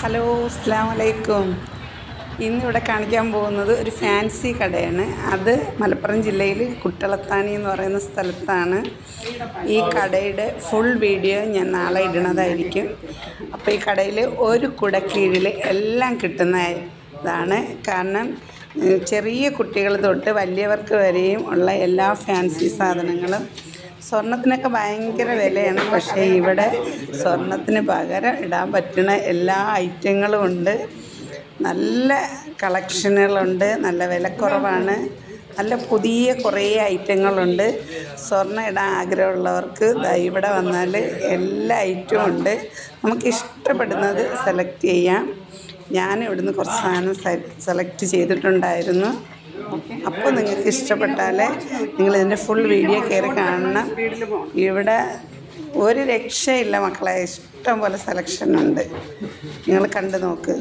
Hello, അസ്സലാമു അലൈക്കും. ഇന്നിവിടെ കാണിക്കാൻ പോകുന്നത് ഒരു ഫാൻസി കടയാണ്. അത് മലപ്പുറം ജില്ലയിൽ കുട്ടളത്താണി എന്ന് പറയുന്ന സ്ഥലത്താണ്. ഈ കടയുടെ ഫുൾ വീഡിയോ ഞാൻ നാളെ ഇടുന്നതായിരിക്കും. അപ്പോൾ ഈ കടയിൽ ഒരു കുടക്കീഴിൽ എല്ലാം കിട്ടുന്നതാണ്. കാരണം ചെറിയ കുട്ടികൾ തൊട്ട് വലിയവർക്ക് വരെയും ഉള്ള എല്ലാ ഫാൻസി സാധനങ്ങളും. സ്വർണത്തിനൊക്കെ ഭയങ്കര വിലയാണ്, പക്ഷേ ഇവിടെ സ്വർണത്തിന് പകരം ഇടാൻ പറ്റുന്ന എല്ലാ ഐറ്റങ്ങളും ഉണ്ട്. നല്ല കളക്ഷനുകളുണ്ട്, നല്ല വിലക്കുറവാണ്, നല്ല പുതിയ കുറേ ഐറ്റങ്ങളുണ്ട്. സ്വർണ്ണം ഇടാൻ ആഗ്രഹമുള്ളവർക്ക് ഇവിടെ വന്നാൽ എല്ലാ ഐറ്റവും ഉണ്ട്. നമുക്ക് ഇഷ്ടപ്പെടുന്നത് സെലക്ട് ചെയ്യാം. ഞാൻ ഇവിടുന്ന് കുറച്ച് സാധനം സെലക്ട് ചെയ്തിട്ടുണ്ടായിരുന്നു. അപ്പോൾ നിങ്ങൾക്ക് ഇഷ്ടപ്പെട്ടാൽ നിങ്ങളിതിൻ്റെ ഫുൾ വീഡിയോ കയറി കാണണം. ഇവിടെ ഒരു രക്ഷയില്ല മക്കളെ, ഇഷ്ടം പോലെ സെലക്ഷൻ ഉണ്ട്. നിങ്ങൾ കണ്ടു നോക്ക്.